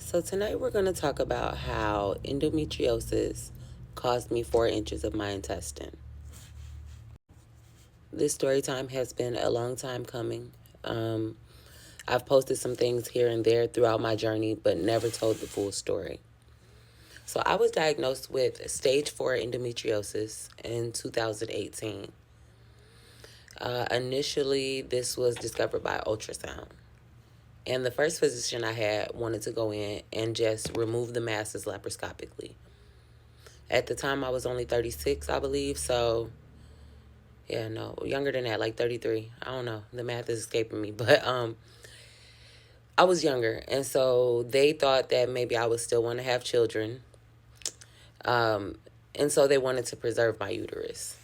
So tonight we're going to talk about how endometriosis caused me 4 inches of my intestine. This story time has been a long time coming. Um, I've posted some things here and there throughout my journey, but never told the full story. So I was diagnosed with stage 4 endometriosis in 2018. Initially, this was discovered by ultrasound. And the first physician I had wanted to go in and just remove the masses laparoscopically. At the time, I was only 36, I believe. So, yeah, no, younger than that, like 33. I don't know. The math is escaping me. But I was younger. And so they thought that maybe I would still want to have children. And so they wanted to preserve my uterus.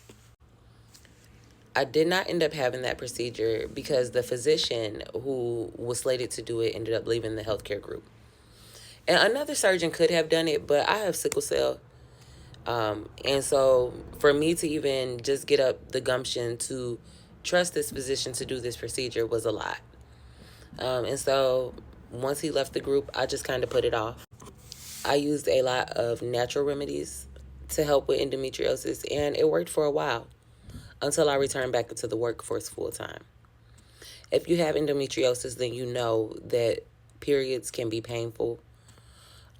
I did not end up having that procedure because the physician who was slated to do it ended up leaving the healthcare group. And another surgeon could have done it, but I have sickle cell. And so for me to even just get up the gumption to trust this physician to do this procedure was a lot. And so once he left the group, I just kind of put it off. I used a lot of natural remedies to help with endometriosis, and it worked for a while until I returned back into the workforce full time. If you have endometriosis, then you know that periods can be painful.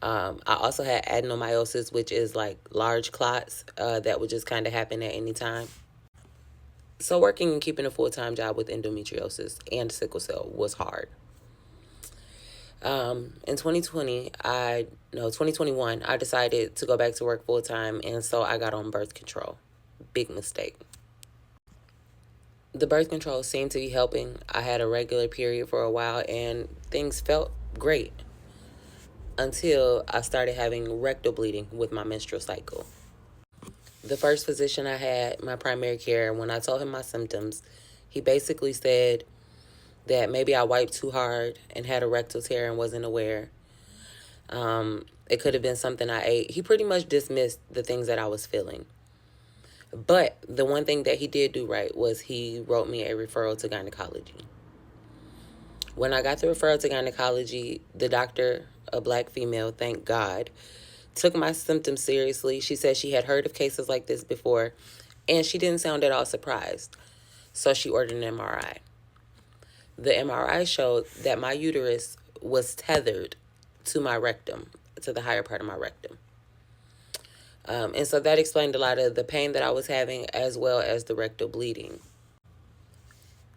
I also had adenomyosis, which is like large clots that would just kind of happen at any time. So working and keeping a full-time job with endometriosis and sickle cell was hard. In 2021, I decided to go back to work full-time, and so I got on birth control. Big mistake. The birth control seemed to be helping. I had a regular period for a while, and things felt great until I started having rectal bleeding with my menstrual cycle. The first physician I had, my primary care, when I told him my symptoms, he basically said that maybe I wiped too hard and had a rectal tear and wasn't aware. It could have been something I ate. He pretty much dismissed the things that I was feeling. But the one thing that he did do right was he wrote me a referral to gynecology. When I got the referral to gynecology, the doctor, a black female, thank God, took my symptoms seriously. She said she had heard of cases like this before, and she didn't sound at all surprised. So she ordered an MRI. The MRI showed that my uterus was tethered to my rectum, to the higher part of my rectum. And so that explained a lot of the pain that I was having as well as the rectal bleeding.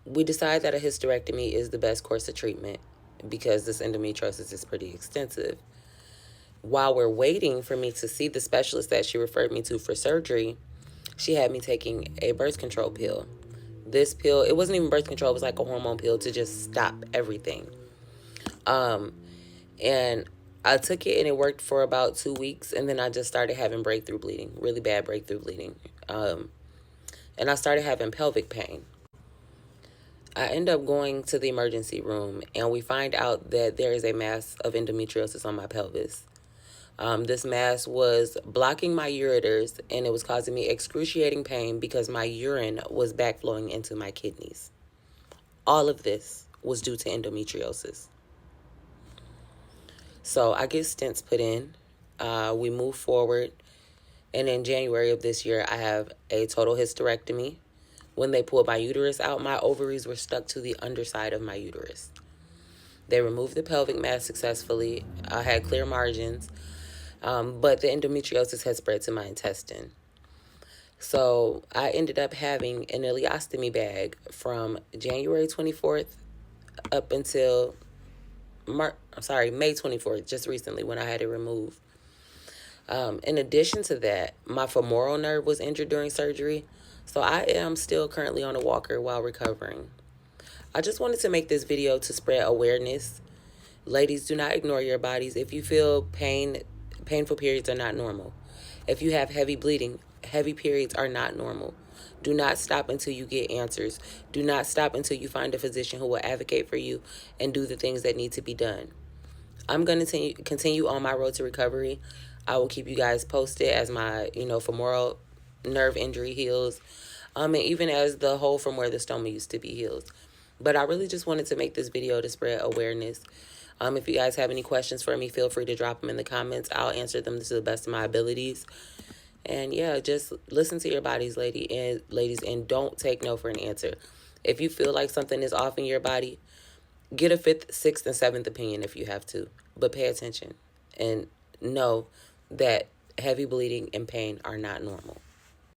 We decided that a hysterectomy is the best course of treatment because this endometriosis is pretty extensive. While we're waiting for me to see the specialist that she referred me to for surgery, she had me taking a birth control pill. This pill, it wasn't even birth control, it was like a hormone pill to just stop everything. And I took it and it worked for about 2 weeks, and then I just started having breakthrough bleeding, really bad breakthrough bleeding. And I started having pelvic pain. I end up going to the emergency room, and we find out that there is a mass of endometriosis on my pelvis. This mass was blocking my ureters, and it was causing me excruciating pain because my urine was backflowing into my kidneys. All of this was due to endometriosis. So I get stents put in. We move forward. And in January of this year, I have a total hysterectomy. When they pulled my uterus out, my ovaries were stuck to the underside of my uterus. They removed the pelvic mass successfully. I had clear margins. But the endometriosis had spread to my intestine. So I ended up having an ileostomy bag from January 24th up until May 24th, just recently when I had it removed. In addition to that, my femoral nerve was injured during surgery, so I am still currently on a walker while recovering. I just wanted to make this video to spread awareness. Ladies, do not ignore your bodies. If you feel painful periods are not normal. If you have heavy bleeding, heavy periods are not normal. Do not stop until you get answers. Do not stop until you find a physician who will advocate for you and do the things that need to be done. I'm going to continue on my road to recovery. I will keep you guys posted as my, femoral nerve injury heals, and even as the hole from where the stoma used to be heals. But I really just wanted to make this video to spread awareness. If you guys have any questions for me, feel free to drop them in the comments. I'll answer them to the best of my abilities. And yeah, just listen to your bodies, ladies, and don't take no for an answer. If you feel like something is off in your body, get a fifth, sixth, and seventh opinion if you have to. But pay attention and know that heavy bleeding and pain are not normal.